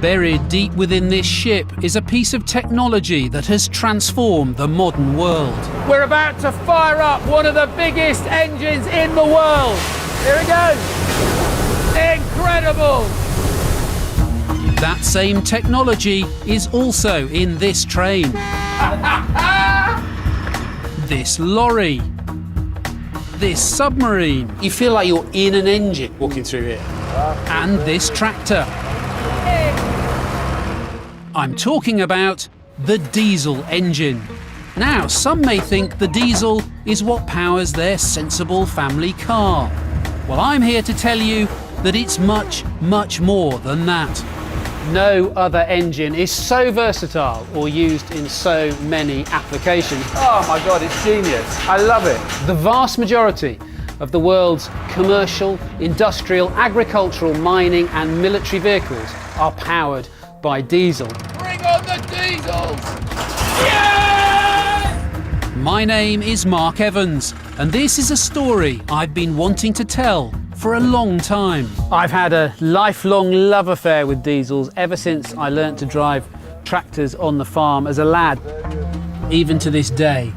Buried deep within this ship is a piece of technology that has transformed the modern world. We're about to fire up one of the biggest engines in the world. Here it goes. Incredible. That same technology is also in this train, this lorry, this submarine, You feel like you're in an engine walking through here. and this tractor. I'm talking about the diesel engine. Now, some may think the diesel is what powers their sensible family car. Well, I'm here to tell you that it's much, much more than that. No other engine is so versatile or used in so many applications. Oh my God, it's genius. I love it. The vast majority of the world's commercial, industrial, agricultural, mining and military vehicles are powered by diesel. Bring on the diesels! Yeah! My name is Mark Evans, and this is a story I've been wanting to tell for a long time. I've had a lifelong love affair with diesels ever since I learnt to drive tractors on the farm as a lad. Even to this day,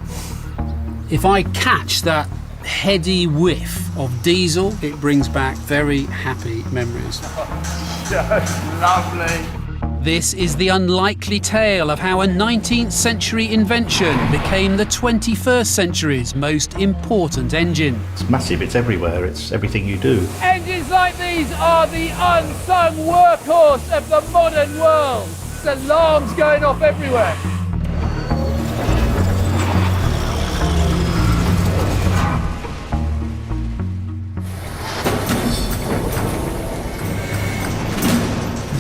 if I catch that heady whiff of diesel, it brings back very happy memories. Lovely. This is the unlikely tale of how a 19th century invention became the 21st century's most important engine. It's massive, it's everywhere, it's everything you do. Engines like these are the unsung workhorse of the modern world. There's alarms going off everywhere.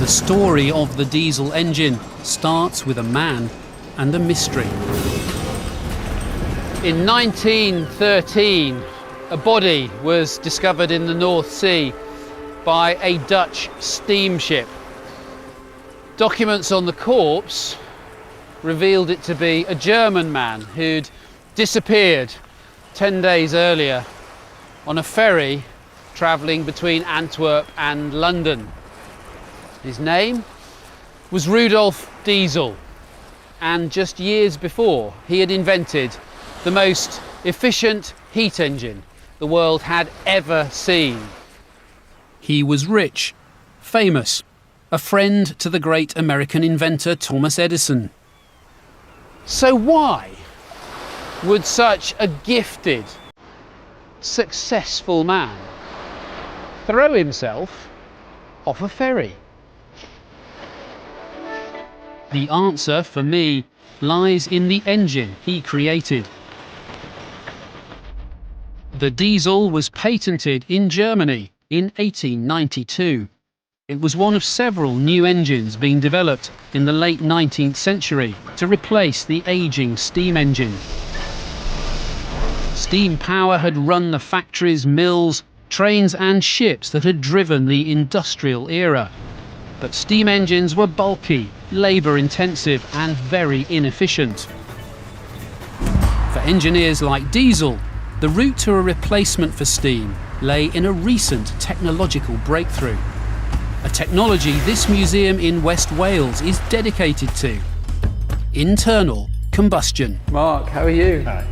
The story of the diesel engine starts with a man and a mystery. In 1913, a body was discovered in the North Sea by a Dutch steamship. Documents on the corpse revealed it to be a German man who'd disappeared 10 days earlier on a ferry travelling between Antwerp and London. His name was Rudolf Diesel, and just years before he had invented the most efficient heat engine the world had ever seen. He was rich, famous, a friend to the great American inventor Thomas Edison. So why would such a gifted, successful man throw himself off a ferry? The answer for me lies in the engine he created. The diesel was patented in Germany in 1892. It was one of several new engines being developed in the late 19th century to replace the aging steam engine. Steam power had run the factories, mills, trains and ships that had driven the industrial era. But steam engines were bulky, labour-intensive and very inefficient. For engineers like Diesel, the route to a replacement for steam lay in a recent technological breakthrough. A technology this museum in West Wales is dedicated to: internal combustion. Mark, how are you? Hi.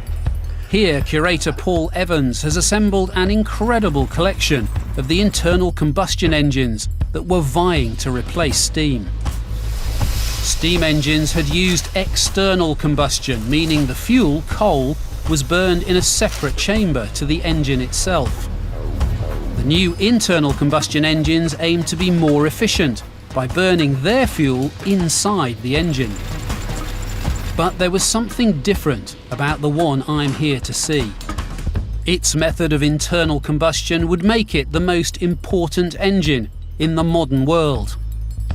Here, curator Paul Evans has assembled an incredible collection of the internal combustion engines that were vying to replace steam. Steam engines had used external combustion, meaning the fuel, coal, was burned in a separate chamber to the engine itself. The new internal combustion engines aim to be more efficient by burning their fuel inside the engine. But there was something different about the one I'm here to see. Its method of internal combustion would make it the most important engine in the modern world.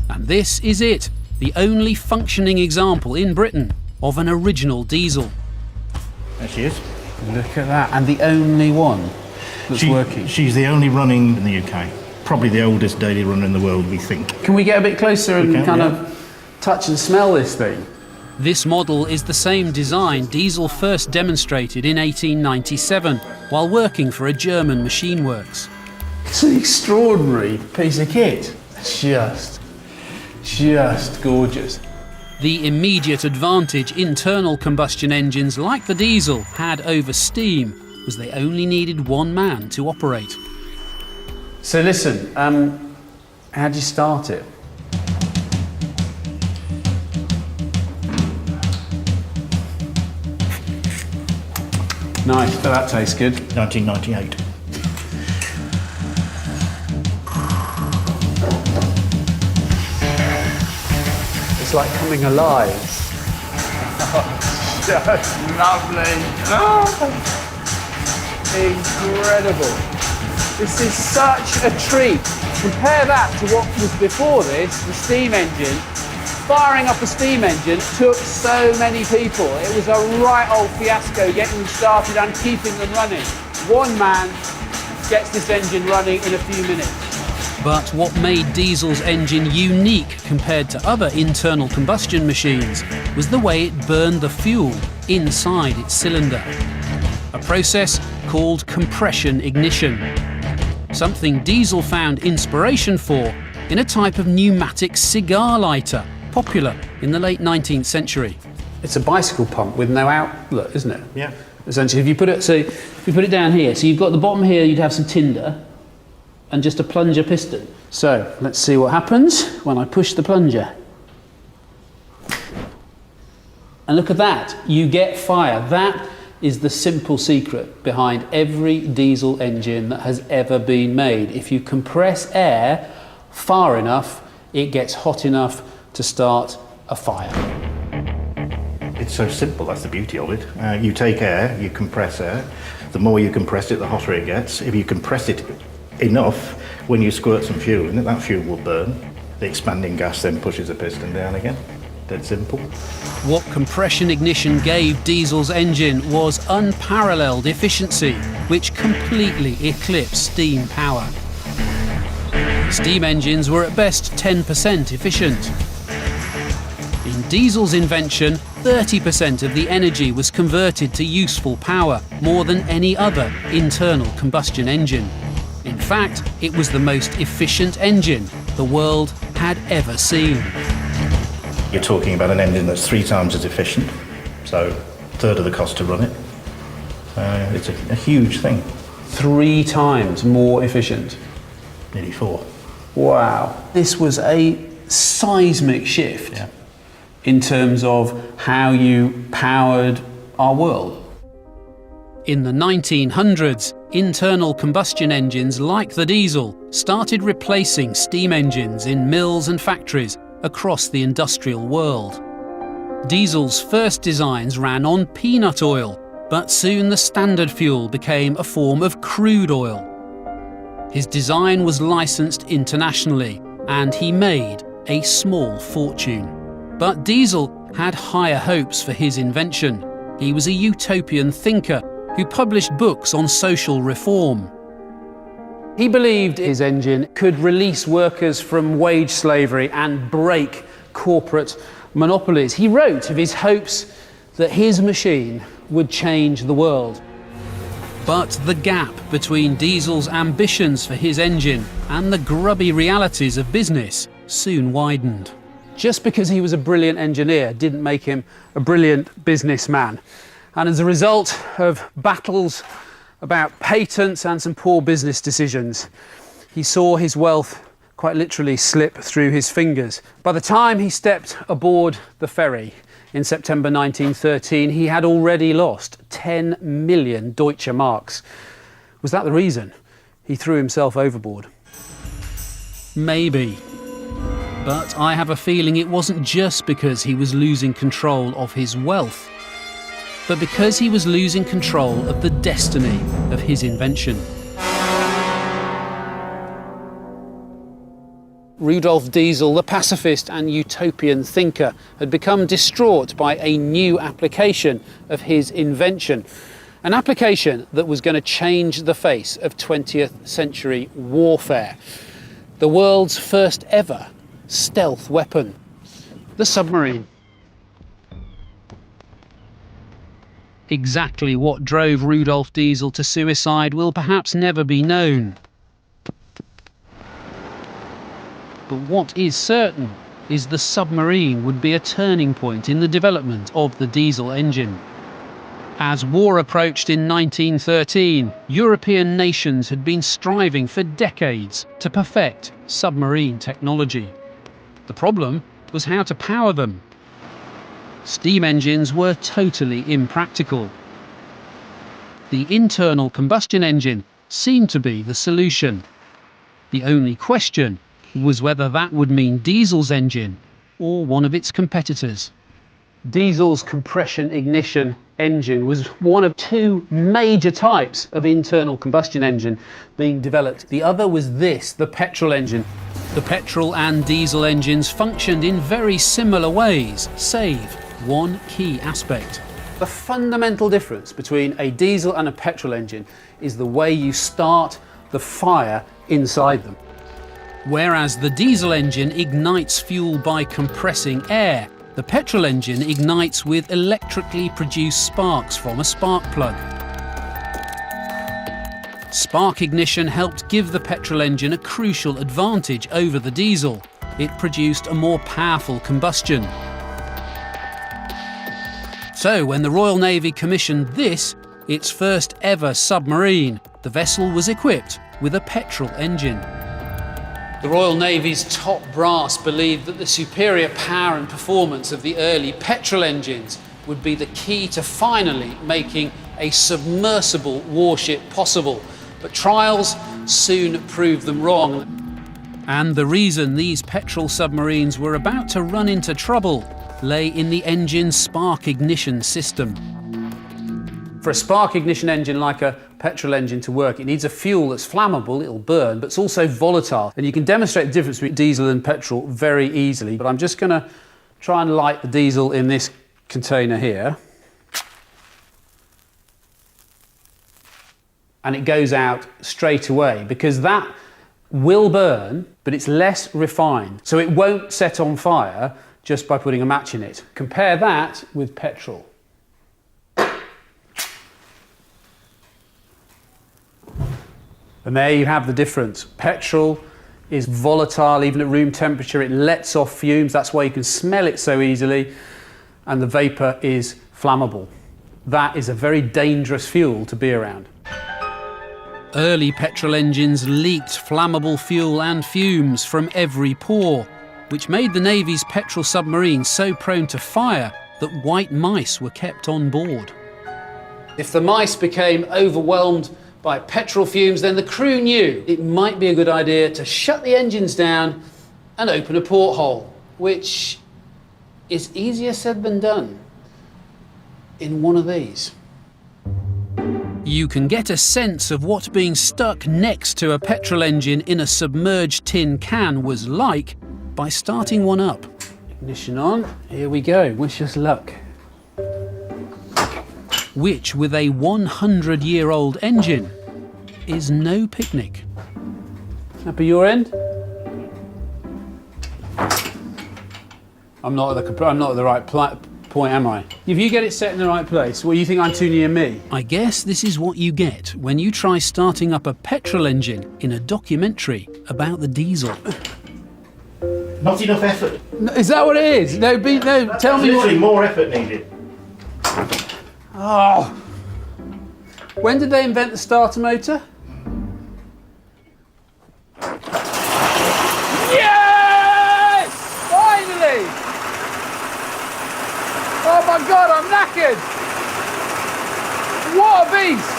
And this is it, the only functioning example in Britain of an original diesel. There she is. Look at that, and the only one that's working. She's the only running in the UK. Probably the oldest daily runner in the world, we think. Can we get a bit closer and can, kind yeah. of touch and smell this thing? This model is the same design Diesel first demonstrated in 1897 while working for a German machine works. It's an extraordinary piece of kit. It's just Just gorgeous. The immediate advantage internal combustion engines like the diesel had over steam was they only needed one man to operate. So listen, how'd you start it? Nice, but that tastes good. 1998. It's like coming alive. Just lovely. Incredible. This is such a treat. Compare that to what was before this, the steam engine. Firing up a steam engine took so many people. It was a right old fiasco getting them started and keeping them running. One man gets this engine running in a few minutes. But what made diesel's engine unique compared to other internal combustion machines was the way it burned the fuel inside its cylinder. A process called compression ignition. Something diesel found inspiration for in a type of pneumatic cigar lighter, popular in the late 19th century. It's a bicycle pump with no outlet, isn't it? Yeah. Essentially, if you put it down here, so you've got the bottom here, you'd have some tinder and just a plunger piston. So let's see what happens when I push the plunger. And look at that, you get fire. That is the simple secret behind every diesel engine that has ever been made. If you compress air far enough, it gets hot enough to start a fire. It's so simple, that's the beauty of it. You take air, you compress air. The more you compress it, the hotter it gets. If you compress it enough, when you squirt some fuel in it, that fuel will burn. The expanding gas then pushes the piston down again. Dead simple. What compression ignition gave diesel's engine was unparalleled efficiency, which completely eclipsed steam power. Steam engines were at best 10% efficient. In diesel's invention, 30% of the energy was converted to useful power, more than any other internal combustion engine. In fact, it was the most efficient engine the world had ever seen. You're talking about an engine that's 3 times as efficient, so a third of the cost to run it. It's a huge thing. 3 times more efficient. Nearly 4. Wow. This was a seismic shift. Yeah. In terms of how you powered our world. In the 1900s, internal combustion engines like the diesel started replacing steam engines in mills and factories across the industrial world. Diesel's first designs ran on peanut oil, but soon the standard fuel became a form of crude oil. His design was licensed internationally, and he made a small fortune. But Diesel had higher hopes for his invention. He was a utopian thinker who published books on social reform. He believed his engine could release workers from wage slavery and break corporate monopolies. He wrote of his hopes that his machine would change the world. But the gap between Diesel's ambitions for his engine and the grubby realities of business soon widened. Just because he was a brilliant engineer didn't make him a brilliant businessman. And as a result of battles about patents and some poor business decisions, he saw his wealth quite literally slip through his fingers. By the time he stepped aboard the ferry in September 1913, he had already lost 10 million Deutsche Marks. Was that the reason he threw himself overboard? Maybe. But I have a feeling it wasn't just because he was losing control of his wealth, but because he was losing control of the destiny of his invention. Rudolf Diesel, the pacifist and utopian thinker, had become distraught by a new application of his invention. An application that was going to change the face of 20th century warfare. The world's first ever stealth weapon, the submarine. Exactly what drove Rudolf Diesel to suicide will perhaps never be known. But what is certain is the submarine would be a turning point in the development of the diesel engine. As war approached in 1913, European nations had been striving for decades to perfect submarine technology. The problem was how to power them. Steam engines were totally impractical. The internal combustion engine seemed to be the solution. The only question was whether that would mean Diesel's engine or one of its competitors. Diesel's compression ignition engine was one of two major types of internal combustion engine being developed. The other was this, the petrol engine. The petrol and diesel engines functioned in very similar ways, save one key aspect. The fundamental difference between a diesel and a petrol engine is the way you start the fire inside them. Whereas the diesel engine ignites fuel by compressing air, the petrol engine ignites with electrically produced sparks from a spark plug. Spark ignition helped give the petrol engine a crucial advantage over the diesel. It produced a more powerful combustion. So when the Royal Navy commissioned this, its first ever submarine, the vessel was equipped with a petrol engine. The Royal Navy's top brass believed that the superior power and performance of the early petrol engines would be the key to finally making a submersible warship possible. But trials soon proved them wrong. And the reason these petrol submarines were about to run into trouble lay in the engine's spark ignition system. For a spark ignition engine like a petrol engine to work, it needs a fuel that's flammable, it'll burn, but it's also volatile. And you can demonstrate the difference between diesel and petrol very easily. But I'm just going to try and light the diesel in this container here. And it goes out straight away because that will burn, but it's less refined. So it won't set on fire just by putting a match in it. Compare that with petrol. And there you have the difference. Petrol is volatile, even at room temperature. It lets off fumes. That's why you can smell it so easily. And the vapour is flammable. That is a very dangerous fuel to be around. Early petrol engines leaked flammable fuel and fumes from every pore, which made the Navy's petrol submarines so prone to fire that white mice were kept on board. If the mice became overwhelmed by petrol fumes, then the crew knew it might be a good idea to shut the engines down and open a porthole, which is easier said than done in one of these. You can get a sense of what being stuck next to a petrol engine in a submerged tin can was like by starting one up. Ignition on, here we go, wish us luck. Which, with a 100-year-old engine, is no picnic. Happy your end? I'm not at the right point, am I? If you get it set in the right place, well, you think I'm too near me? I guess this is what you get when you try starting up a petrol engine in a documentary about the diesel. Not enough effort. No, is that what it is? No, tell me Literally what... more effort needed. Oh. When did they invent the starter motor? Yes! Finally! Oh my God, I'm knackered! What a beast!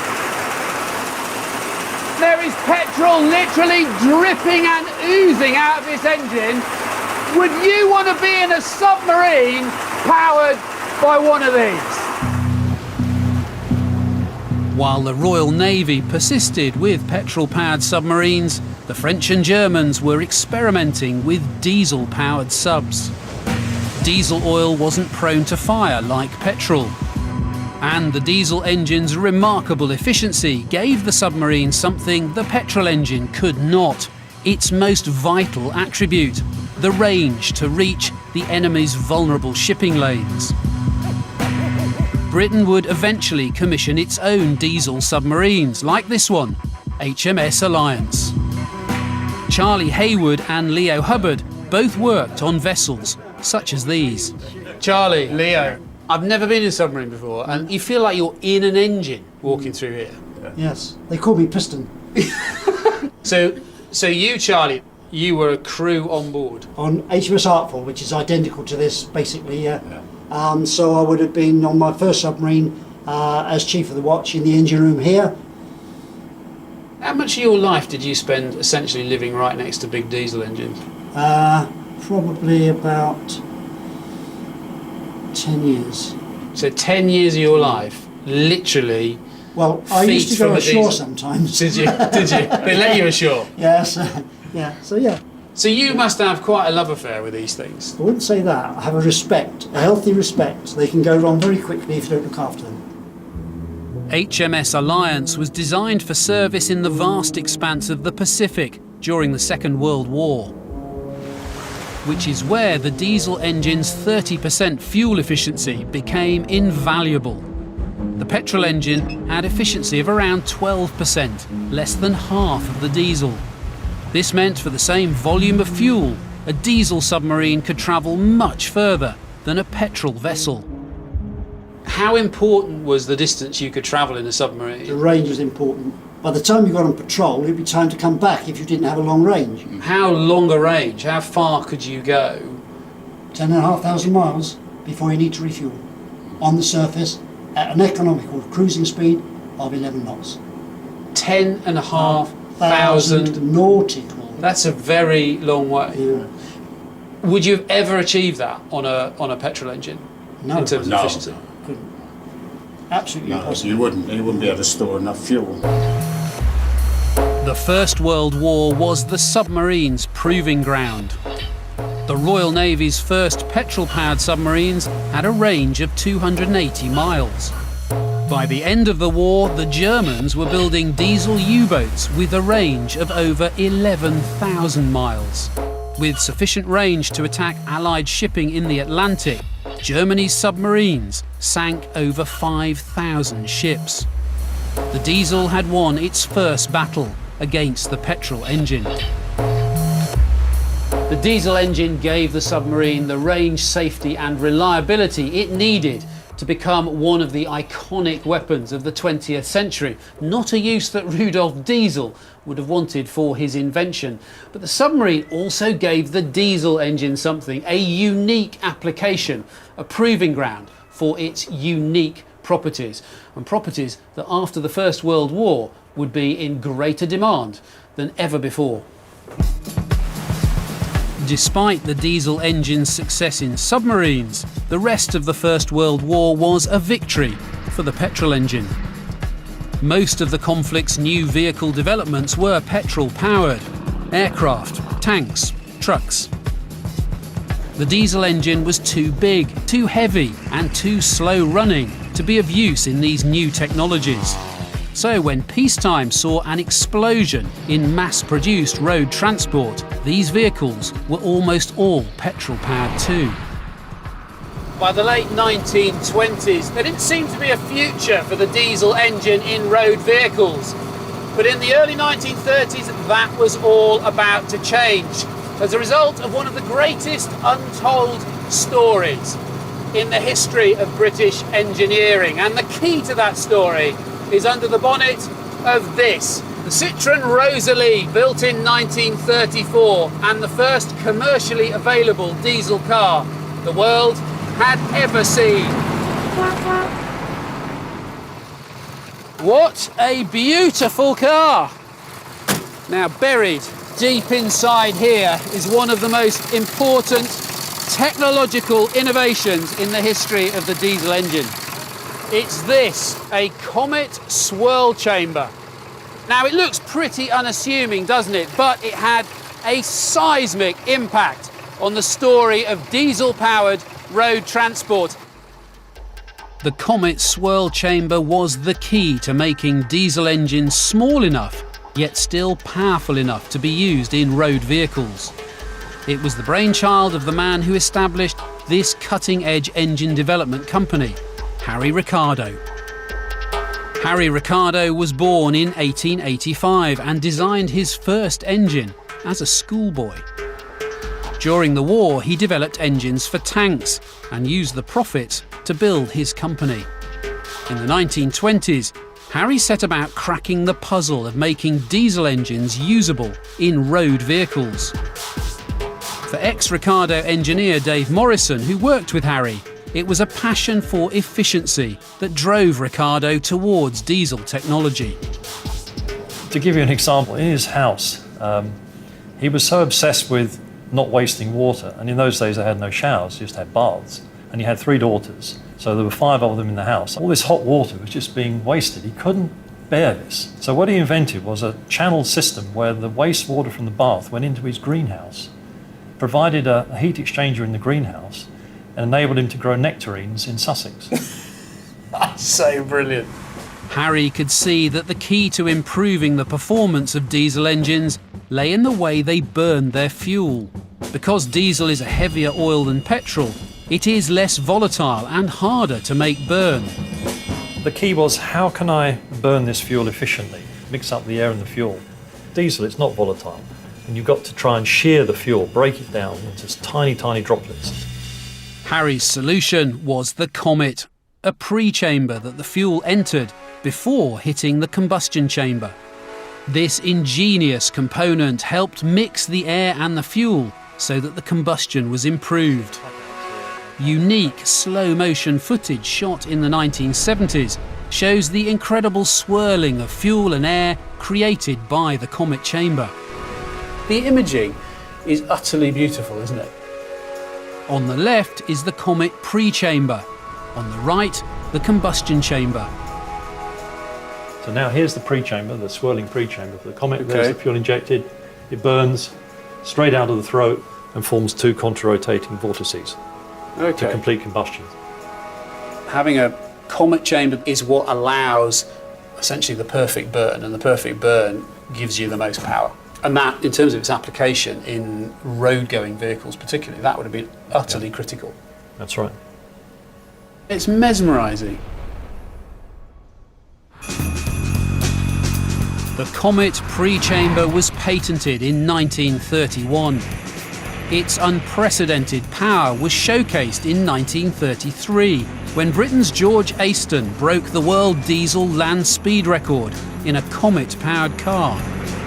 There is petrol literally dripping and oozing out of this engine. Would you want to be in a submarine powered by one of these? While the Royal Navy persisted with petrol-powered submarines, the French and Germans were experimenting with diesel-powered subs. Diesel oil wasn't prone to fire like petrol. And the diesel engine's remarkable efficiency gave the submarine something the petrol engine could not. Its most vital attribute, the range to reach the enemy's vulnerable shipping lanes. Britain would eventually commission its own diesel submarines, like this one, HMS Alliance. Charlie Hayward and Leo Hubbard both worked on vessels such as these. Charlie, Leo, I've never been in a submarine before, and you feel like you're in an engine walking through here. Yes, they call me Piston. So you, Charlie, you were a crew on board. On HMS Artful, which is identical to this, basically. So I would have been on my first submarine as chief of the watch in the engine room here. How much of your life did you spend essentially living right next to big diesel engines? Probably about 10 years. So 10 years of your life, literally. Well, I used to Feet from go a ashore diesel. sometimes. Did you? Did you? They let you ashore. Yes, yeah. So yeah, So you must have quite a love affair with these things. I wouldn't say that. I have a healthy respect. They can go wrong very quickly if you don't look after them. HMS Alliance was designed for service in the vast expanse of the Pacific during the Second World War, which is where the diesel engine's 30% fuel efficiency became invaluable. The petrol engine had efficiency of around 12%, less than half of the diesel. This meant for the same volume of fuel, a diesel submarine could travel much further than a petrol vessel. How important was the distance you could travel in a submarine? The range was important. By the time you got on patrol, it'd be time to come back if you didn't have a long range. How long a range? How far could you go? 10,500 miles before you need to refuel. On the surface, at an economical cruising speed of 11 knots. 10,500. nautical. That's a very long way. Yeah. Would you have ever achieved that on a petrol engine? No. In terms of No. efficiency? Couldn't. Absolutely No, impossible. you wouldn't be able to store enough fuel. The First World War was the submarine's proving ground. The Royal Navy's first petrol-powered submarines had a range of 280 miles. By the end of the war, the Germans were building diesel U-boats with a range of over 11,000 miles. With sufficient range to attack Allied shipping in the Atlantic, Germany's submarines sank over 5,000 ships. The diesel had won its first battle against the petrol engine. The diesel engine gave the submarine the range, safety and reliability it needed to become one of the iconic weapons of the 20th century. Not a use that Rudolf Diesel would have wanted for his invention. But the submarine also gave the diesel engine something, a unique application, a proving ground for its unique properties, and properties that after the First World War would be in greater demand than ever before. Despite the diesel engine's success in submarines, the rest of the First World War was a victory for the petrol engine. Most of the conflict's new vehicle developments were petrol-powered: aircraft, tanks, trucks. The diesel engine was too big, too heavy, and too slow-running to be of use in these new technologies. So when peacetime saw an explosion in mass-produced road transport, these vehicles were almost all petrol-powered too. By the late 1920s, there didn't seem to be a future for the diesel engine in road vehicles. But in the early 1930s, that was all about to change as a result of one of the greatest untold stories in the history of British engineering. And the key to that story is under the bonnet of this. The Citroën Rosalie, built in 1934, and the first commercially available diesel car the world had ever seen. What a beautiful car! Now, buried deep inside here is one of the most important technological innovations in the history of the diesel engine. It's this, a Comet swirl chamber. Now, it looks pretty unassuming, doesn't it? But it had a seismic impact on the story of diesel-powered road transport. The Comet swirl chamber was the key to making diesel engines small enough, yet still powerful enough to be used in road vehicles. It was the brainchild of the man who established this cutting-edge engine development company, Harry Ricardo. Harry Ricardo was born in 1885 and designed his first engine as a schoolboy. During the war, he developed engines for tanks and used the profits to build his company. In the 1920s, Harry set about cracking the puzzle of making diesel engines usable in road vehicles. For ex-Ricardo engineer Dave Morrison, who worked with Harry, it was a passion for efficiency that drove Ricardo towards diesel technology. To give you an example, in his house, he was so obsessed with not wasting water, and in those days they had no showers, just had baths, and he had 3 daughters, so there were 5 of them in the house. All this hot water was just being wasted. He couldn't bear this. So what he invented was a channel system where the wastewater from the bath went into his greenhouse, provided a heat exchanger in the greenhouse, and enabled him to grow nectarines in Sussex. That's so brilliant. Harry could see that the key to improving the performance of diesel engines lay in the way they burned their fuel. Because diesel is a heavier oil than petrol, it is less volatile and harder to make burn. The key was, how can I burn this fuel efficiently, mix up the air and the fuel? Diesel, it's not volatile, and you've got to try and shear the fuel, break it down into tiny, tiny droplets. Harry's solution was the Comet, a pre-chamber that the fuel entered before hitting the combustion chamber. This ingenious component helped mix the air and the fuel so that the combustion was improved. Unique slow-motion footage shot in the 1970s shows the incredible swirling of fuel and air created by the Comet chamber. The imaging is utterly beautiful, isn't it? On the left is the Comet pre-chamber. On the right, the combustion chamber. So now here's the pre-chamber, the swirling pre-chamber for the Comet. Okay. There's the fuel injected, it burns straight out of the throat and forms 2 contra-rotating vortices to complete combustion. Having a Comet chamber is what allows essentially the perfect burn, and the perfect burn gives you the most power. And that, in terms of its application in road-going vehicles particularly, that would have been utterly critical. That's right. It's mesmerising. The Comet pre-chamber was patented in 1931. Its unprecedented power was showcased in 1933 when Britain's George Aston broke the world diesel land speed record in a Comet-powered car.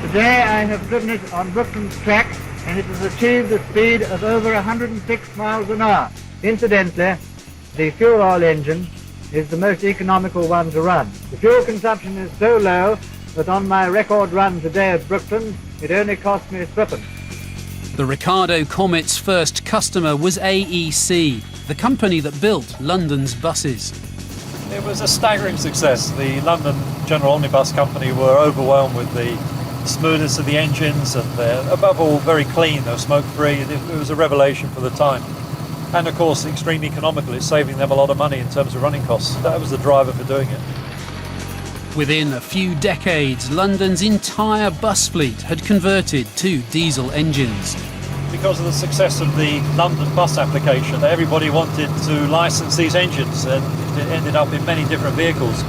Today I have driven it on Brooklands track and it has achieved a speed of over 106 miles an hour. Incidentally, the fuel oil engine is the most economical one to run. The fuel consumption is so low that on my record run today at Brooklands, it only cost me 3p. The Ricardo Comet's first customer was AEC, the company that built London's buses. It was a staggering success. The London General Omnibus Company were overwhelmed with the smoothness of the engines, and they're above all very clean, they're smoke-free. It was a revelation for the time. And of course extremely economical, it's saving them a lot of money in terms of running costs. That was the driver for doing it. Within a few decades, London's entire bus fleet had converted to diesel engines. Because of the success of the London bus application, everybody wanted to license these engines, and it ended up in many different vehicles.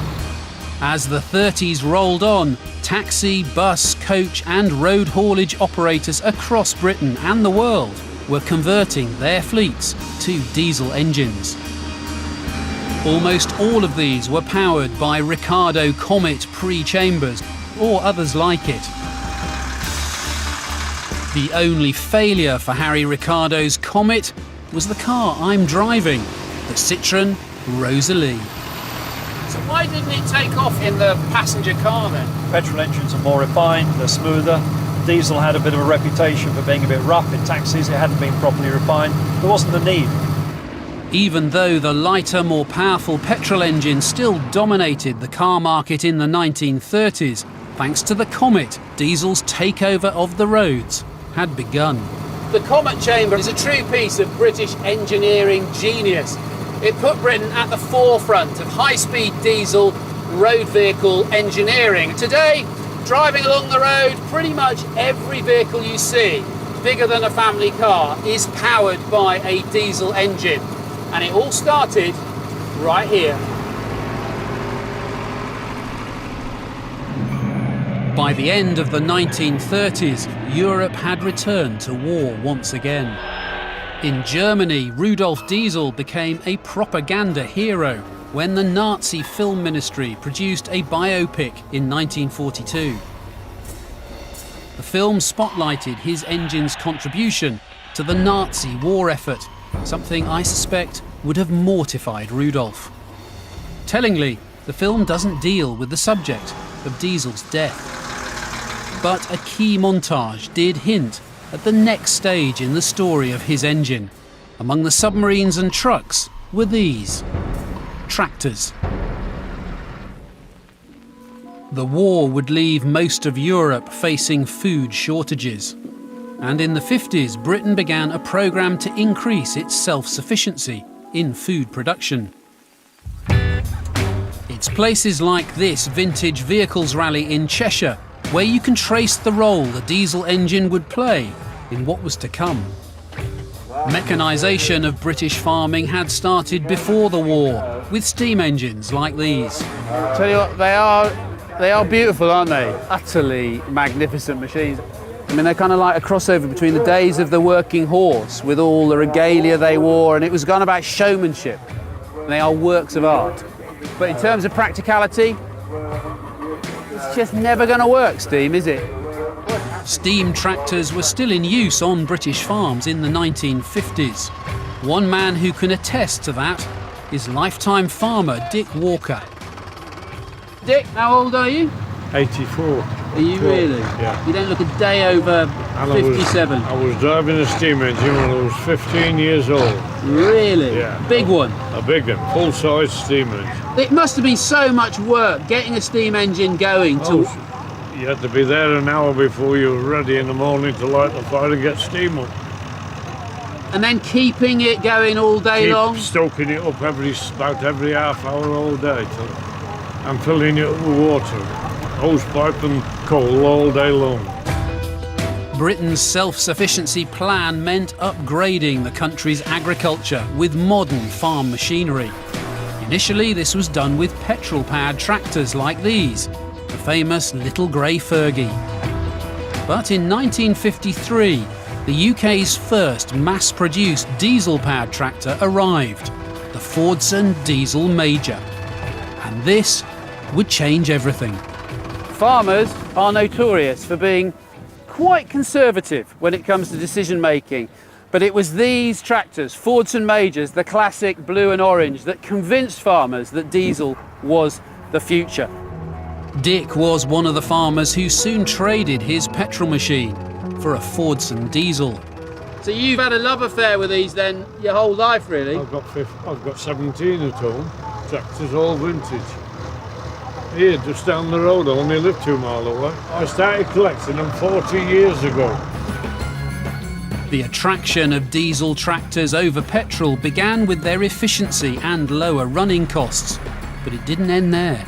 As the 30s rolled on, taxi, bus, coach and road haulage operators across Britain and the world were converting their fleets to diesel engines. Almost all of these were powered by Ricardo Comet pre-chambers or others like it. The only failure for Harry Ricardo's Comet was the car I'm driving, the Citroën Rosalie. So why didn't it take off in the passenger car then? Petrol engines are more refined, they're smoother. Diesel had a bit of a reputation for being a bit rough in taxis, it hadn't been properly refined. There wasn't the need. Even though the lighter, more powerful petrol engine still dominated the car market in the 1930s, thanks to the Comet, diesel's takeover of the roads had begun. The Comet chamber is a true piece of British engineering genius. It put Britain at the forefront of high-speed diesel road vehicle engineering. Today, driving along the road, pretty much every vehicle you see, bigger than a family car, is powered by a diesel engine. And it all started right here. By the end of the 1930s, Europe had returned to war once again. In Germany, Rudolf Diesel became a propaganda hero when the Nazi film ministry produced a biopic in 1942. The film spotlighted his engine's contribution to the Nazi war effort, something I suspect would have mortified Rudolf. Tellingly, the film doesn't deal with the subject of Diesel's death. But a key montage did hint at the next stage in the story of his engine. Among the submarines and trucks were these: tractors. The war would leave most of Europe facing food shortages. And in the 50s, Britain began a programme to increase its self-sufficiency in food production. It's places like this vintage vehicles rally in Cheshire where you can trace the role the diesel engine would play in what was to come. Mechanisation of British farming had started before the war, with steam engines like these. Tell you what, they are beautiful, aren't they? Utterly magnificent machines. I mean, they're kind of like a crossover between the days of the working horse with all the regalia they wore, and it was gone about showmanship. They are works of art. But in terms of practicality, it's just never going to work, steam, is it? Steam tractors were still in use on British farms in the 1950s. One man who can attest to that is lifetime farmer Dick Walker. Dick, how old are you? 84. Are you really? Yeah. You don't look a day over 57. I was driving a steam engine when I was 15 years old. Really? Yeah. Big one. A big one, full-size steam engine. It must have been so much work getting a steam engine going to... You had to be there an hour before you were ready in the morning to light the fire and get steam up. And then keeping it going all day long. Keep stoking it up about every half hour all day and filling it up with water, hose pipe and coal all day long. Britain's self-sufficiency plan meant upgrading the country's agriculture with modern farm machinery. Initially, this was done with petrol-powered tractors like these, the famous Little Grey Fergie. But in 1953, the UK's first mass-produced diesel-powered tractor arrived, the Fordson Diesel Major. And this would change everything. Farmers are notorious for being quite conservative when it comes to decision making, but it was these tractors, Fordson Majors, the classic blue and orange, that convinced farmers that diesel was the future. Dick was one of the farmers who soon traded his petrol machine for a Fordson diesel. So you've had a love affair with these then your whole life, really? I've got 17 at home, tractors all vintage. Here, just down the road, I only live 2 miles away. I started collecting them 40 years ago. The attraction of diesel tractors over petrol began with their efficiency and lower running costs, but it didn't end there.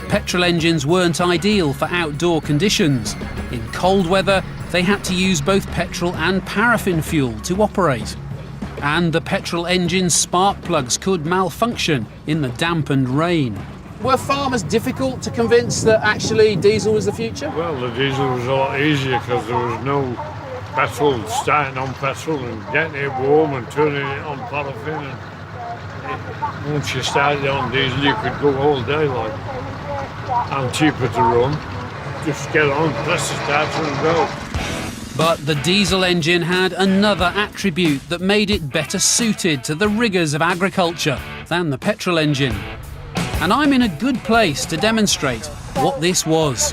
Petrol engines weren't ideal for outdoor conditions. In cold weather, they had to use both petrol and paraffin fuel to operate. And the petrol engine's spark plugs could malfunction in the dampened rain. Were farmers difficult to convince that actually diesel was the future? Well, the diesel was a lot easier because there was no petrol, starting on petrol and getting it warm and turning it on paraffin. And once you started on diesel, you could go all day like. And cheaper to run. Just get on, press the starter and go. But the diesel engine had another attribute that made it better suited to the rigours of agriculture than the petrol engine. And I'm in a good place to demonstrate what this was.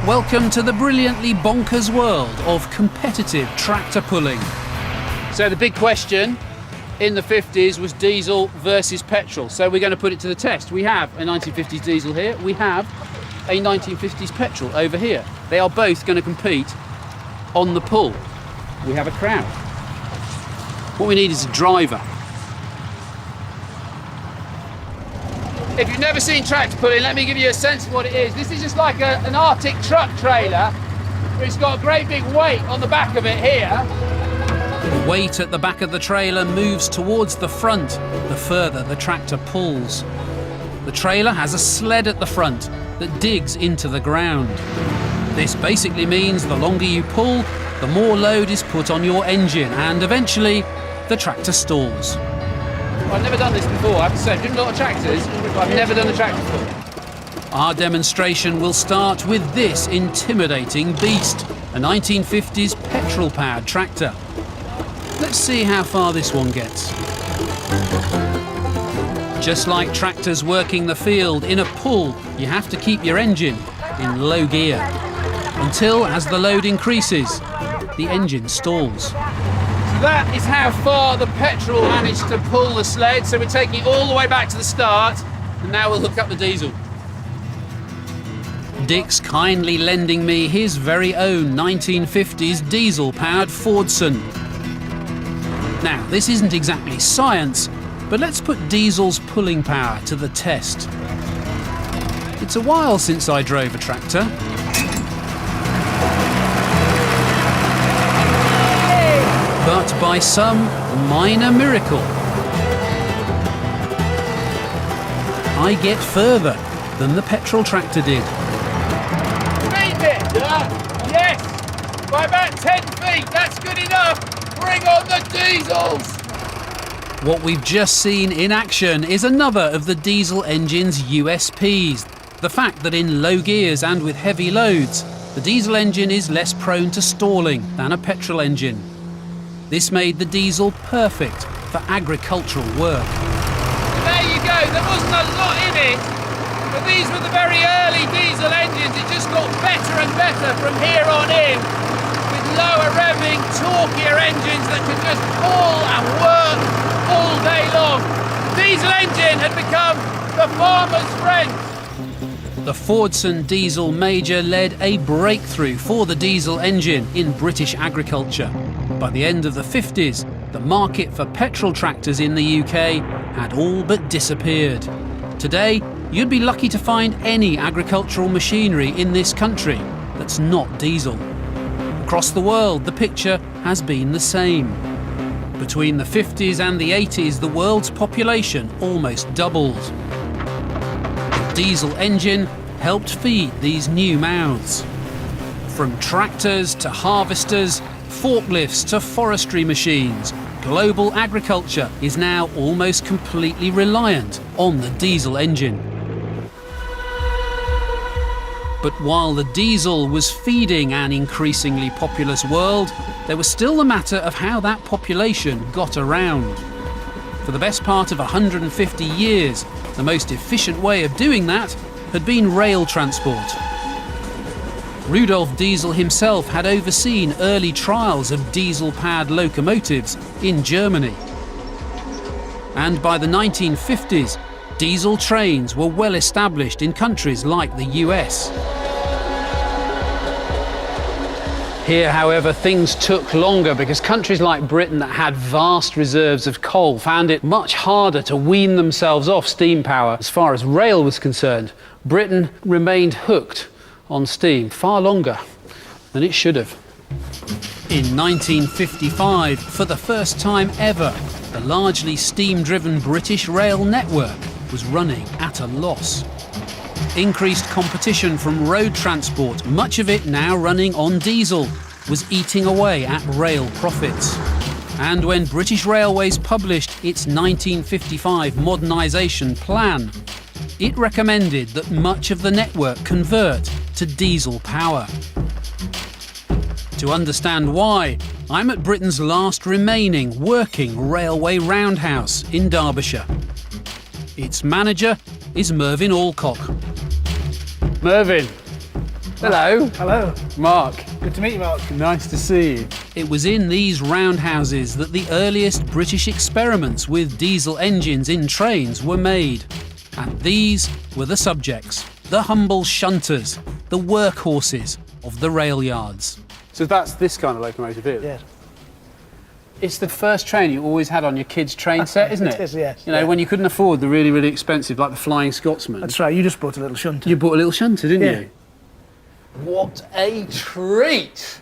Welcome to the brilliantly bonkers world of competitive tractor pulling. So the big question in the 50s was diesel versus petrol. So we're going to put it to the test. We have a 1950s diesel here. We have a 1950s petrol over here. They are both going to compete on the pull. We have a crowd. What we need is a driver. If you've never seen tractor pulling, let me give you a sense of what it is. This is just like an Arctic truck trailer. It's got a great big weight on the back of it here. The weight at the back of the trailer moves towards the front the further the tractor pulls. The trailer has a sled at the front that digs into the ground. This basically means the longer you pull, the more load is put on your engine, and eventually the tractor stalls. I've never done this before, I have to say. I've driven a lot of tractors, but I've never done a tractor before. Our demonstration will start with this intimidating beast, a 1950s petrol-powered tractor. Let's see how far this one gets. Just like tractors working the field in a pull, you have to keep your engine in low gear until, as the load increases, the engine stalls. So that is how far the petrol managed to pull the sled. So we're taking it all the way back to the start, and now we'll hook up the diesel. Dick's kindly lending me his very own 1950s diesel-powered Fordson. Now, this isn't exactly science, but let's put diesel's pulling power to the test. It's a while since I drove a tractor. But by some minor miracle, I get further than the petrol tractor did. Speed bit! Yes! By about 10 feet, that's good enough! Bring on the diesels! What we've just seen in action is another of the diesel engine's USPs. The fact that in low gears and with heavy loads, the diesel engine is less prone to stalling than a petrol engine. This made the diesel perfect for agricultural work. There you go, there wasn't a lot in it, but these were the very early diesel engines. It just got better and better from here on in, with lower revving, torquier engines that could just pull and work all day long. Diesel engine had become the farmer's friend. The Fordson Diesel Major led a breakthrough for the diesel engine in British agriculture. By the end of the 50s, the market for petrol tractors in the UK had all but disappeared. Today, you'd be lucky to find any agricultural machinery in this country that's not diesel. Across the world, the picture has been the same. Between the 50s and the 80s, the world's population almost doubled. The diesel engine helped feed these new mouths. From tractors to harvesters, forklifts to forestry machines, global agriculture is now almost completely reliant on the diesel engine. But while the diesel was feeding an increasingly populous world, there was still the matter of how that population got around. For the best part of 150 years, the most efficient way of doing that had been rail transport. Rudolf Diesel himself had overseen early trials of diesel-powered locomotives in Germany. And by the 1950s, diesel trains were well established in countries like the US. Here, however, things took longer because countries like Britain that had vast reserves of coal found it much harder to wean themselves off steam power. As far as rail was concerned, Britain remained hooked on steam far longer than it should have. In 1955, for the first time ever, the largely steam-driven British rail network was running at a loss. Increased competition from road transport, much of it now running on diesel, was eating away at rail profits. And when British Railways published its 1955 modernisation plan, it recommended that much of the network convert to diesel power. To understand why, I'm at Britain's last remaining working railway roundhouse in Derbyshire. Its manager is Mervyn Alcock. Mervyn. Hello. Hello. Mark. Good to meet you, Mark. Nice to see you. It was in these roundhouses that the earliest British experiments with diesel engines in trains were made. And these were the subjects, the humble shunters, the workhorses of the rail yards. So that's this kind of locomotive here? Yes. It's the first train you always had on your kid's train set, isn't it? It is, yes. You know, yeah. when you couldn't afford the really, really expensive, like the Flying Scotsman. That's right, you just bought a little shunter. You bought a little shunter, didn't Yeah. you? What a treat!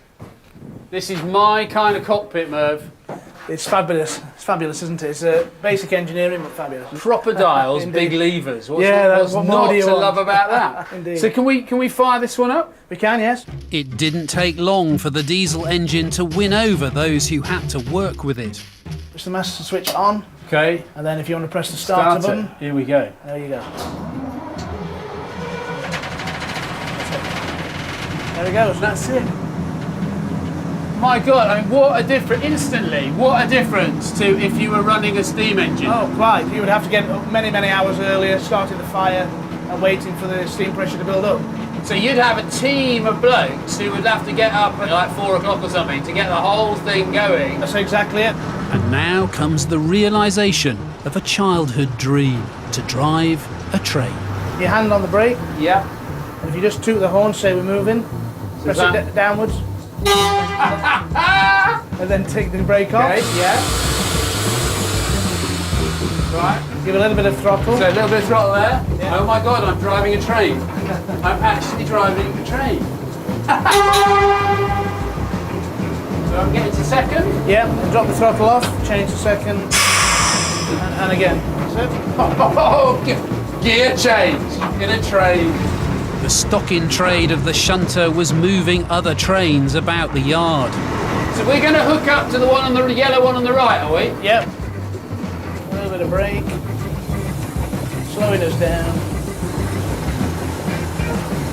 This is my kind of cockpit, Merv. It's fabulous. It's fabulous, isn't it? It's basic engineering, but fabulous. Proper dials, Indeed. big levers. What's Yeah, what more not do you to want? love about that? Indeed. So can we fire this one up? We can, yes. It didn't take long for the diesel engine to win over those who had to work with it. Push the master switch on, Okay. and then if you want to press the starter button, Here we go. there you go. There it goes. That's it. My God, I mean, what a difference, instantly, what a difference to if you were running a steam engine. Oh, quite. You would have to get up many, many hours earlier, starting the fire and waiting for the steam pressure to build up. So you'd have a team of blokes who would have to get up at like 4 o'clock or something to get the whole thing going. That's exactly it. And now comes the realisation of a childhood dream, to drive a train. Your hand on the brake, Yeah. and if you just toot the horn, say we're moving, press that- it downwards, and then take the brake off. Okay, yeah. Right. Give it a little bit of throttle. So a little bit of throttle there. Yeah. Oh my God, I'm driving a train. I'm actually driving a train. So I'm getting to second. Yeah, and drop the throttle off, change to second, and again. That's it. Oh, gear change in a train. The stock-in trade of the shunter was moving other trains about the yard. So we're going to hook up to the one on the yellow one on the right, are we? Yep. A little bit of brake, slowing us down,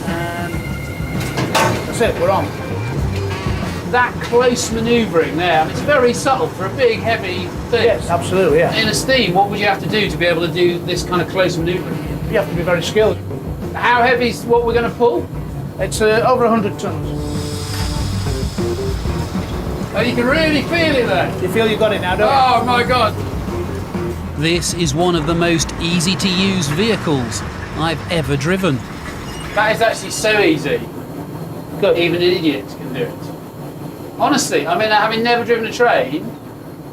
and that's it, we're on. That close manoeuvring there, I mean, it's very subtle for a big, heavy thing. Yes, absolutely, yeah. In a steam, what would you have to do to be able to do this kind of close manoeuvring? You have to be very skilled. How heavy is what we're going to pull? It's over 100 tons. Oh, you can really feel it there. You feel you've got it now, don't Oh my God. This is one of the most easy-to-use vehicles I've ever driven. That is actually so easy. Good. Even an idiot can do it. Honestly, I mean, having never driven a train,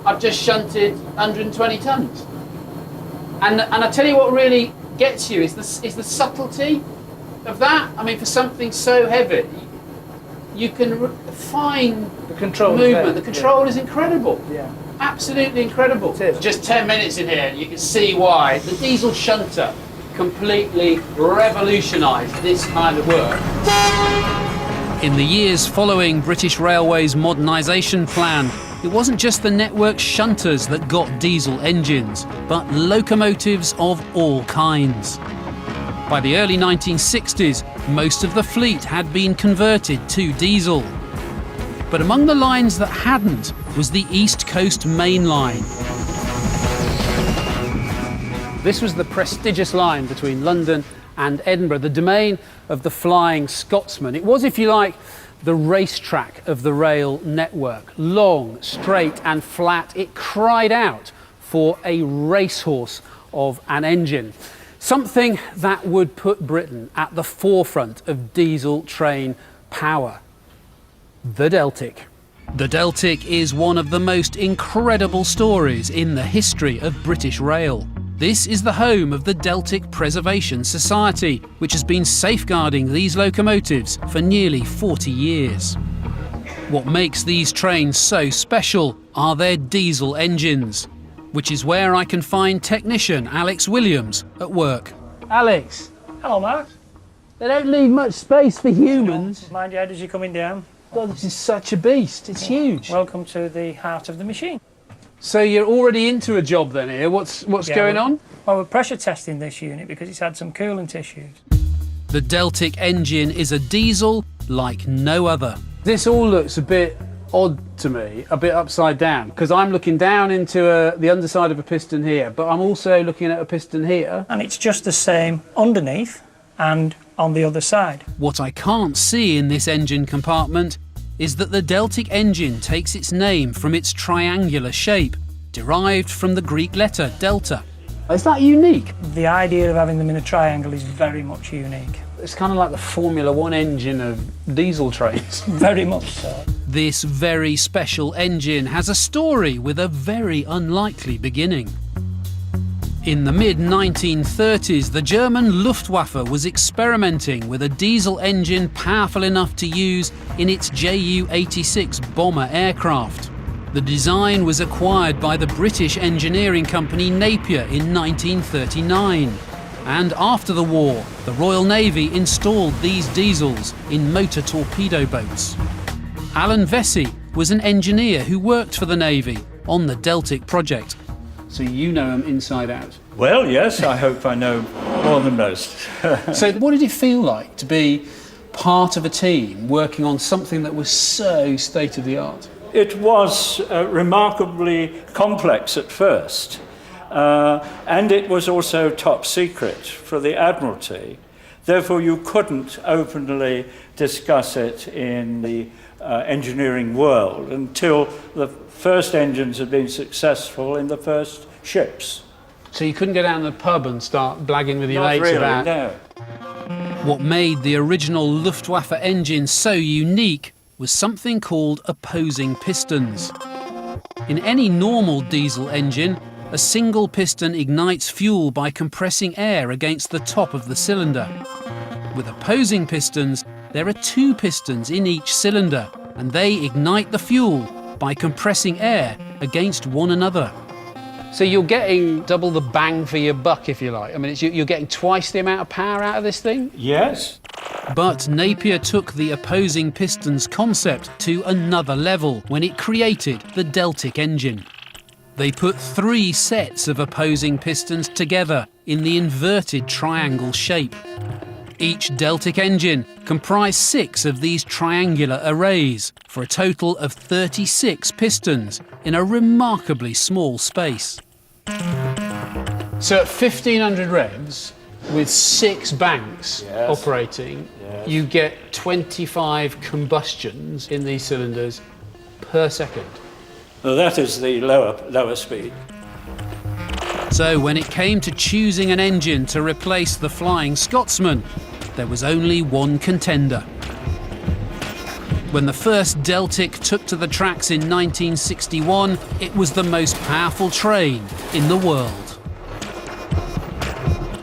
I've just shunted 120 tons. And I tell you what really gets you is the subtlety of that. I mean, for something so heavy, you can fine The control is movement. there, The control is incredible. Yeah. Absolutely incredible. It is. Just 10 minutes in here, and you can see why the diesel shunter completely revolutionised this kind of work. In the years following British Railways modernisation plan, it wasn't just the network shunters that got diesel engines, but locomotives of all kinds. By the early 1960s, most of the fleet had been converted to diesel. But among the lines that hadn't was the East Coast Main Line. This was the prestigious line between London and Edinburgh, the domain of the Flying Scotsman. It was, if you like, the racetrack of the rail network. Long, straight and flat. It cried out for a racehorse of an engine. Something that would put Britain at the forefront of diesel train power. The Deltic. The Deltic is one of the most incredible stories in the history of British rail. This is the home of the Deltic Preservation Society, which has been safeguarding these locomotives for nearly 40 years. What makes these trains so special are their diesel engines, which is where I can find technician Alex Williams at work. Alex, Hello, Mark. they don't leave much space for humans. Mind your head as you're coming down. God, this is such a beast. It's huge. Welcome to the heart of the machine. So you're already into a job then here. What's Yeah, going on? Well, we're pressure testing this unit because it's had some coolant issues. The Deltic engine is a diesel like no other. This all looks a bit odd to me, a bit upside down, because I'm looking down into the underside of a piston here, but I'm also looking at a piston here. And it's just the same underneath and on the other side. What I can't see in this engine compartment is that the Deltic engine takes its name from its triangular shape, derived from the Greek letter delta. Is that unique? The idea of having them in a triangle is very much unique. It's kind of like the Formula One engine of diesel trains. Very much so. This very special engine has a story with a very unlikely beginning. In the mid-1930s, the German Luftwaffe was experimenting with a diesel engine powerful enough to use in its Ju-86 bomber aircraft. The design was acquired by the British engineering company Napier in 1939. And after the war, the Royal Navy installed these diesels in motor torpedo boats. Alan Vesey was an engineer who worked for the Navy on the Deltic project. So you know them inside out. Well, yes, I hope I know more than most. So what did it feel like to be part of a team working on something that was so state-of-the-art? It was remarkably complex at first, and it was also top secret for the Admiralty. Therefore, you couldn't openly discuss it in the engineering world until the first engines had been successful in the first ships. So you couldn't go down to the pub and start blagging with your Not mates really, about... no. What made the original Luftwaffe engine so unique was something called opposing pistons. In any normal diesel engine, a single piston ignites fuel by compressing air against the top of the cylinder. With opposing pistons, there are two pistons in each cylinder, and they ignite the fuel by compressing air against one another. So you're getting double the bang for your buck, if you like. I mean, you're getting twice the amount of power out of this thing? Yes. But Napier took the opposing pistons concept to another level when it created the Deltic engine. They put 3 sets of opposing pistons together in the inverted triangle shape. Each Deltic engine comprised 6 of these triangular arrays for a total of 36 pistons in a remarkably small space. So at 1500 revs, with 6 banks operating, you get 25 combustions in these cylinders per second. Well, that is the lower speed. So when it came to choosing an engine to replace the Flying Scotsman, there was only one contender. When the first Deltic took to the tracks in 1961, it was the most powerful train in the world.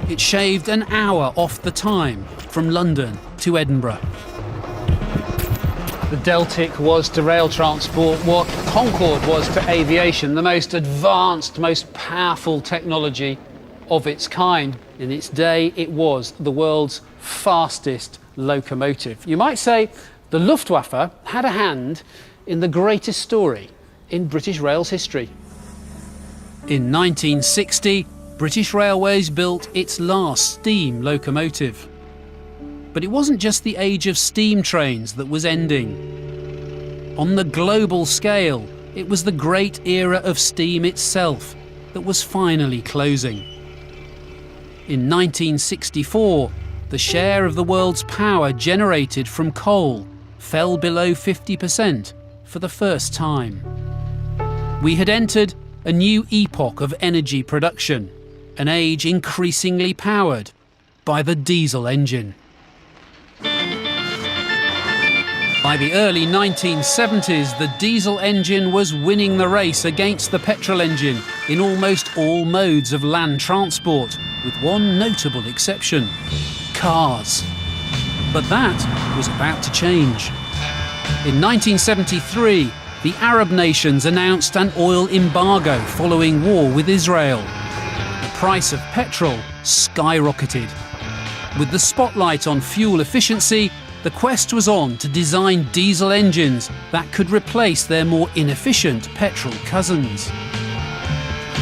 It shaved an hour off the time from London to Edinburgh. The Deltic was to rail transport what Concorde was to aviation, the most advanced, most powerful technology of its kind. In its day, it was the world's fastest locomotive. You might say the Luftwaffe had a hand in the greatest story in British Rail's history. In 1960, British Railways built its last steam locomotive. But it wasn't just the age of steam trains that was ending. On the global scale, it was the great era of steam itself that was finally closing. In 1964, the share of the world's power generated from coal fell below 50% for the first time. We had entered a new epoch of energy production, an age increasingly powered by the diesel engine. By the early 1970s, the diesel engine was winning the race against the petrol engine in almost all modes of land transport, with one notable exception: cars. But that was about to change. In 1973, the Arab nations announced an oil embargo following war with Israel. The price of petrol skyrocketed. With the spotlight on fuel efficiency, the quest was on to design diesel engines that could replace their more inefficient petrol cousins.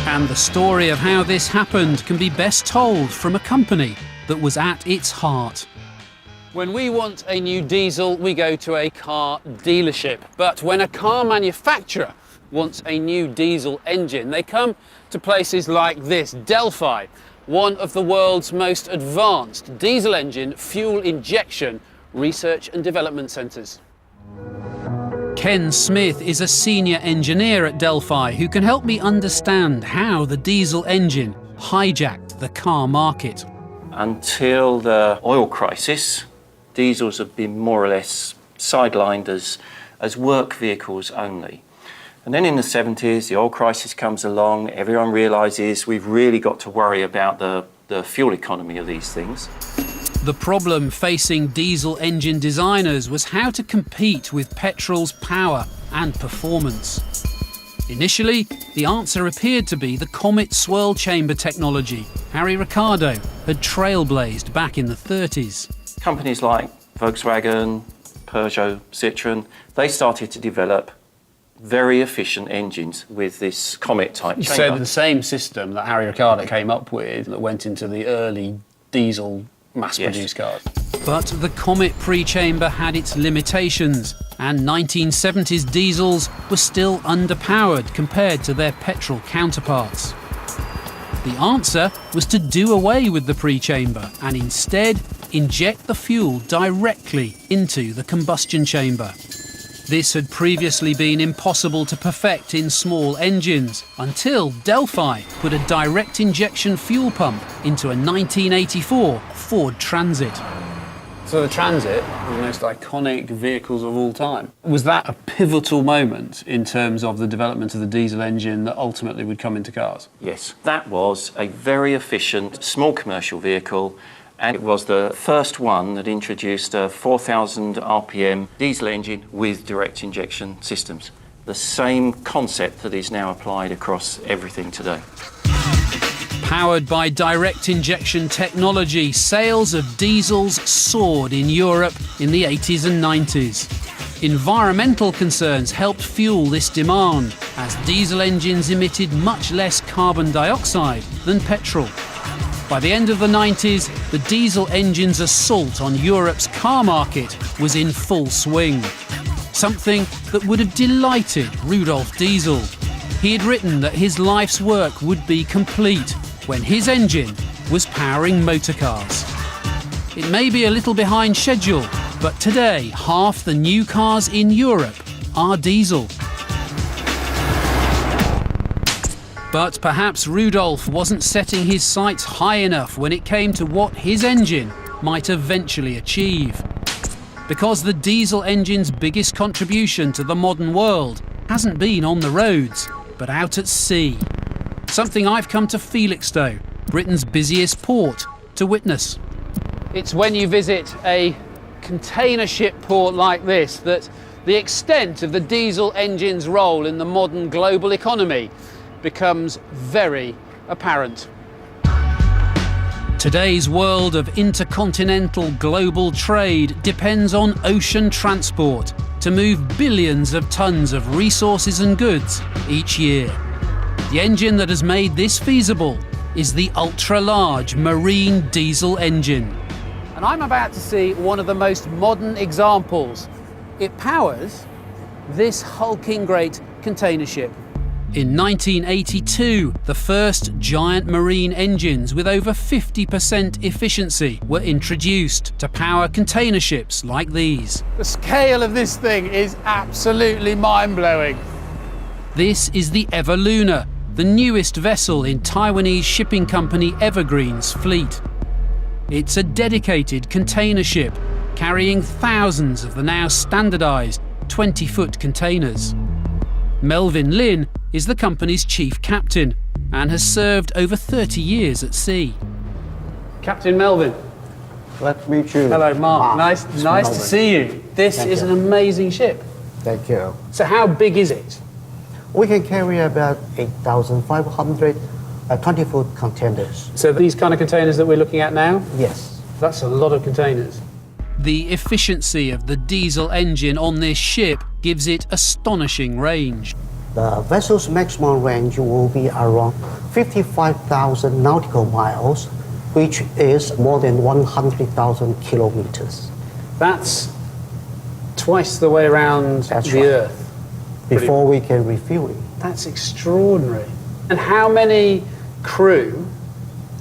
And the story of how this happened can be best told from a company that was at its heart. When we want a new diesel, we go to a car dealership. But when a car manufacturer wants a new diesel engine, they come to places like this, Delphi, one of the world's most advanced diesel engine fuel injection research and development centres. Ken Smith is a senior engineer at Delphi who can help me understand how the diesel engine hijacked the car market. Until the oil crisis, diesels have been more or less sidelined as work vehicles only. And then in the 70s, the oil crisis comes along, everyone realises we've really got to worry about the fuel economy of these things. The problem facing diesel engine designers was how to compete with petrol's power and performance. Initially, the answer appeared to be the Comet swirl chamber technology Harry Ricardo had trailblazed back in the 30s. Companies like Volkswagen, Peugeot, Citroën, they started to develop very efficient engines with this Comet-type chamber. So the same system that Harry Ricardo came up with that went into the early diesel mass-produced cars. But the Comet pre-chamber had its limitations, and 1970s diesels were still underpowered compared to their petrol counterparts. The answer was to do away with the pre-chamber and instead inject the fuel directly into the combustion chamber. This had previously been impossible to perfect in small engines until Delphi put a direct injection fuel pump into a 1984 Ford Transit. So the Transit, one of the most iconic vehicles of all time. Was that a pivotal moment in terms of the development of the diesel engine that ultimately would come into cars? Yes, that was a very efficient small commercial vehicle, and it was the first one that introduced a 4,000 RPM diesel engine with direct injection systems. The same concept that is now applied across everything today. Powered by direct injection technology, sales of diesels soared in Europe in the 80s and 90s. Environmental concerns helped fuel this demand, as diesel engines emitted much less carbon dioxide than petrol. By the end of the 90s, the diesel engine's assault on Europe's car market was in full swing. Something that would have delighted Rudolf Diesel. He had written that his life's work would be complete when his engine was powering motor cars. It may be a little behind schedule, but today half the new cars in Europe are diesel. But perhaps Rudolf wasn't setting his sights high enough when it came to what his engine might eventually achieve. Because the diesel engine's biggest contribution to the modern world hasn't been on the roads, but out at sea. Something I've come to Felixstowe, Britain's busiest port, to witness. It's when you visit a container ship port like this that the extent of the diesel engine's role in the modern global economy becomes very apparent. Today's world of intercontinental global trade depends on ocean transport to move billions of tons of resources and goods each year. The engine that has made this feasible is the ultra-large marine diesel engine. And I'm about to see one of the most modern examples. It powers this hulking great container ship. In 1982, the first giant marine engines with over 50% efficiency were introduced to power container ships like these. The scale of this thing is absolutely mind-blowing. This is the Evoluna, the newest vessel in Taiwanese shipping company Evergreen's fleet. It's a dedicated container ship carrying thousands of the now standardized 20-foot containers. Melvin Lin is the company's chief captain and has served over 30 years at sea. Captain Melvin. Let's meet you. Hello, Mark. Nice to see you. This is an amazing ship. Thank you. So how big is it? We can carry about 8,500 20-foot containers. So these kind of containers that we're looking at now? Yes. That's a lot of containers. The efficiency of the diesel engine on this ship gives it astonishing range. The vessel's maximum range will be around 55,000 nautical miles, which is more than 100,000 kilometers. That's twice the way around the Earth. Before we can refuel it. That's extraordinary. And how many crew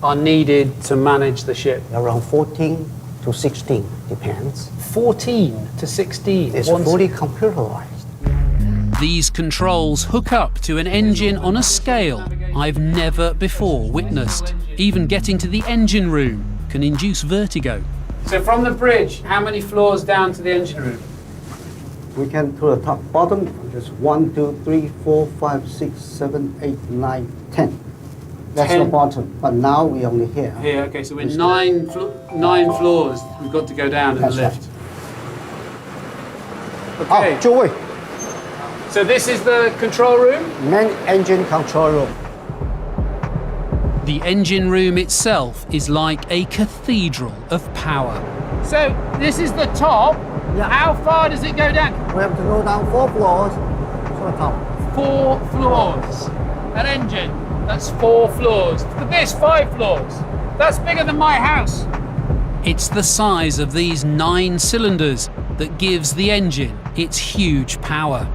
are needed to manage the ship? Around 14 to 16, depends. 14 to 16? It's fully computerized. These controls hook up to an engine on a scale I've never before witnessed. Even getting to the engine room can induce vertigo. So from the bridge, how many floors down to the engine room? We can to the top, bottom, just 1, 2, 3, 4, 5, 6, 7, 8, 9, 10. That's 10. the bottom, but now we only here. Here, okay, so we're nine floors we've got to go down in the lift. Okay. 就位. So this is the control room? Main engine control room. The engine room itself is like a cathedral of power. So this is the top. Yeah. How far does it go down? We have to go down 4 floors to the top. 4 floors. An engine, that's 4 floors. For this, 5 floors. That's bigger than my house. It's the size of these 9 cylinders that gives the engine its huge power.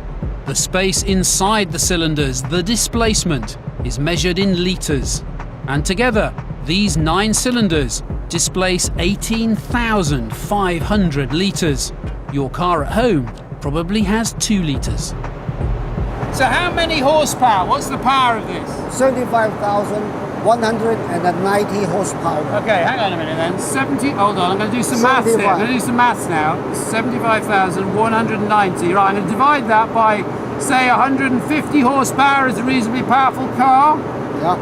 The space inside the cylinders, the displacement, is measured in litres. And together, these 9 cylinders displace 18,500 litres. Your car at home probably has 2 litres. So how many horsepower? What's the power of this? 75,190 horsepower. Okay, hang on a minute then. Hold on, I'm going to do some maths here. I'm going to do some maths now. 75,190. Right, I'm going to divide that by, say, 150 horsepower is a reasonably powerful car. Yeah.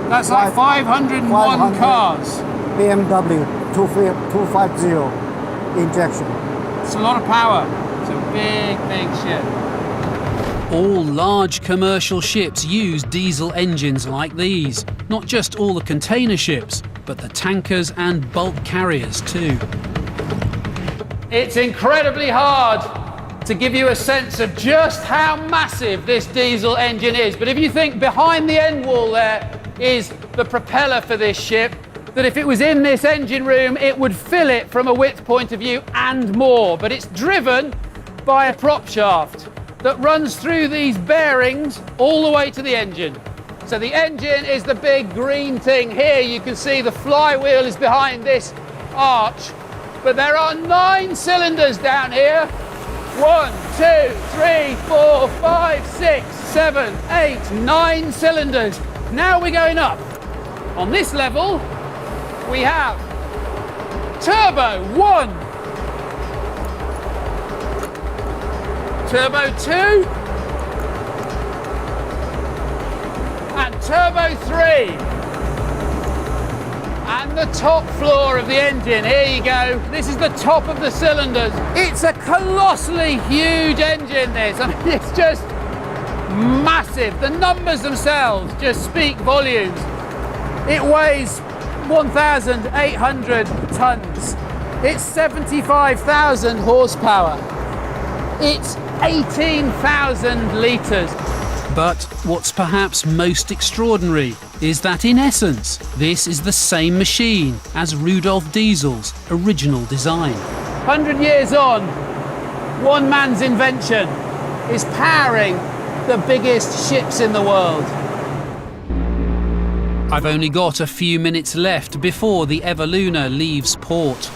That's like 501 cars. BMW 250 injection. It's a lot of power. It's a big, big ship. All large commercial ships use diesel engines like these. Not just all the container ships, but the tankers and bulk carriers too. It's incredibly hard to give you a sense of just how massive this diesel engine is. But if you think behind the end wall there is the propeller for this ship, that if it was in this engine room, it would fill it from a width point of view and more. But it's driven by a prop shaft that runs through these bearings all the way to the engine. So the engine is the big green thing here. You can see the flywheel is behind this arch, but there are 9 cylinders down here. 1, 2, 3, 4, 5, 6, 7, 8, 9 cylinders. Now we're going up. On this level, we have turbo 1, turbo 2, and turbo 3. And the top floor of the engine, here you go. This is the top of the cylinders. It's a colossally huge engine, this. I mean, it's just massive. The numbers themselves just speak volumes. It weighs 1,800 tons. It's 75,000 horsepower. It's 18,000 litres. But what's perhaps most extraordinary is that in essence, this is the same machine as Rudolf Diesel's original design. 100 years on, one man's invention is powering the biggest ships in the world. I've only got a few minutes left before the Evoluna leaves port.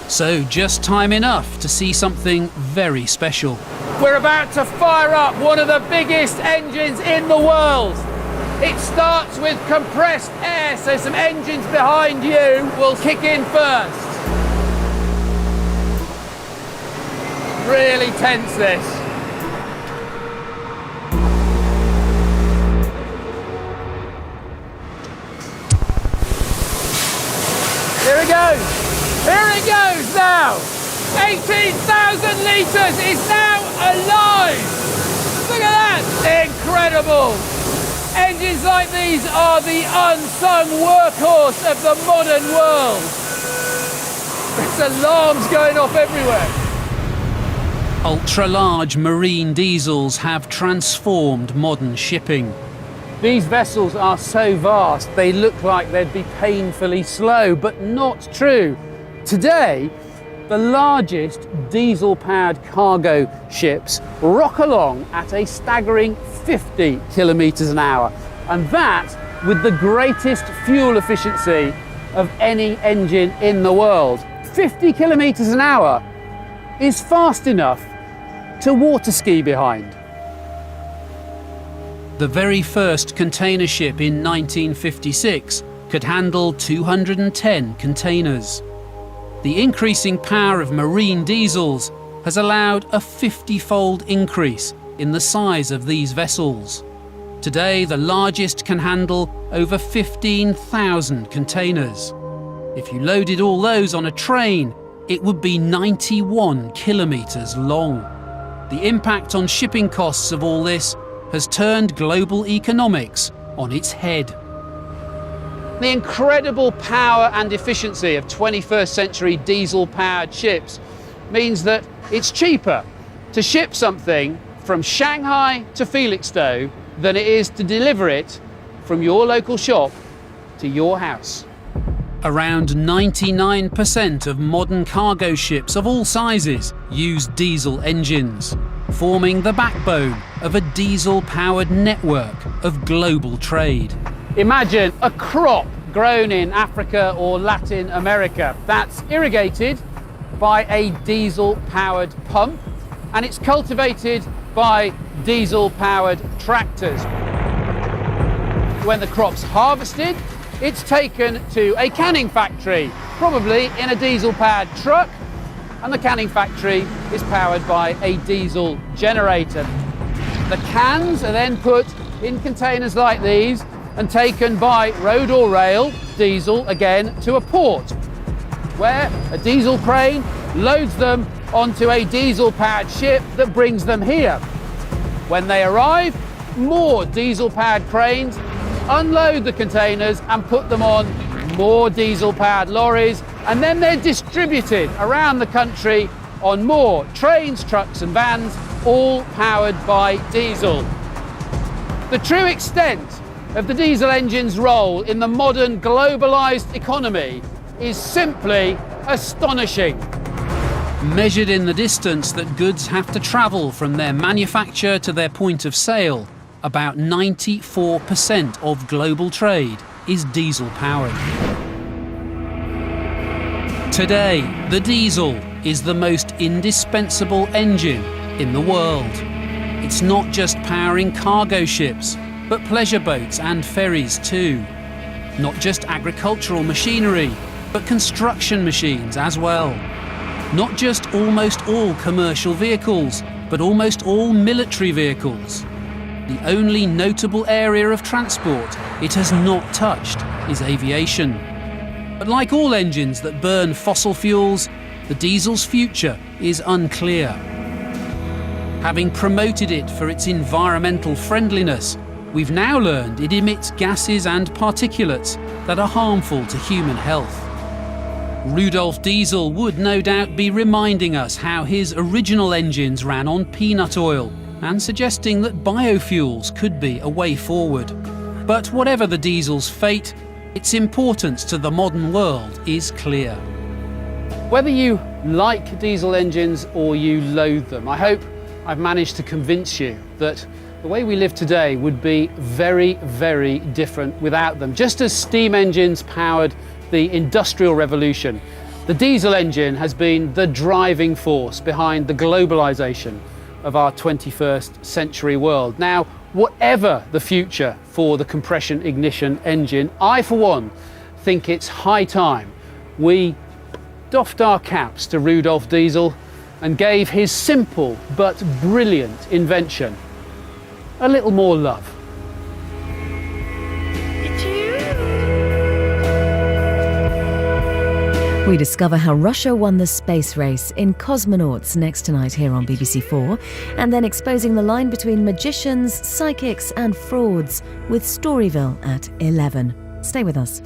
So just time enough to see something very special. We're about to fire up one of the biggest engines in the world. It starts with compressed air, so some engines behind you will kick in first. Really tense, this. Here it goes. Here it goes now. 18,000 litres is now alive. Look at that. Incredible. Engines like these are the unsung workhorse of the modern world. There's alarms going off everywhere. Ultra-large marine diesels have transformed modern shipping. These vessels are so vast, they look like they'd be painfully slow, but not true. Today, the largest diesel-powered cargo ships rock along at a staggering 50 kilometres an hour, and that with the greatest fuel efficiency of any engine in the world. 50 kilometres an hour is fast enough to water ski behind. The very first container ship in 1956 could handle 210 containers. The increasing power of marine diesels has allowed a 50-fold increase in the size of these vessels. Today, the largest can handle over 15,000 containers. If you loaded all those on a train, it would be 91 kilometres long. the impact on shipping costs of all this has turned global economics on its head. The incredible power and efficiency of 21st century diesel-powered ships means that it's cheaper to ship something from Shanghai to Felixstowe than it is to deliver it from your local shop to your house. Around 99% of modern cargo ships of all sizes use diesel engines, forming the backbone of a diesel-powered network of global trade. Imagine a crop grown in Africa or Latin America that's irrigated by a diesel-powered pump, and it's cultivated by diesel-powered tractors. When the crop's harvested, it's taken to a canning factory, probably in a diesel-powered truck, and the canning factory is powered by a diesel generator. The cans are then put in containers like these and taken by road or rail, diesel again, to a port, where a diesel crane loads them onto a diesel-powered ship that brings them here. When they arrive, more diesel-powered cranes unload the containers and put them on more diesel-powered lorries, and then they're distributed around the country on more trains, trucks and vans, all powered by diesel. The true extent of the diesel engine's role in the modern globalised economy is simply astonishing. Measured in the distance that goods have to travel from their manufacture to their point of sale, about 94% of global trade is diesel-powered. Today, the diesel is the most indispensable engine in the world. It's not just powering cargo ships, but pleasure boats and ferries too. Not just agricultural machinery, but construction machines as well. Not just almost all commercial vehicles, but almost all military vehicles. The only notable area of transport it has not touched is aviation. But like all engines that burn fossil fuels, the diesel's future is unclear. Having promoted it for its environmental friendliness, we've now learned it emits gases and particulates that are harmful to human health. Rudolf Diesel would no doubt be reminding us how his original engines ran on peanut oil, and suggesting that biofuels could be a way forward. But whatever the diesel's fate, its importance to the modern world is clear. Whether you like diesel engines or you loathe them, I hope I've managed to convince you that the way we live today would be very, very different without them. Just as steam engines powered the Industrial Revolution, the diesel engine has been the driving force behind the globalisation of our 21st century world. Now, whatever the future for the compression ignition engine, I for one think it's high time we doffed our caps to Rudolf Diesel and gave his simple but brilliant invention a little more love. We discover how Russia won the space race in Cosmonauts next tonight here on BBC4, and then exposing the line between magicians, psychics and frauds with Storyville at 11. Stay with us.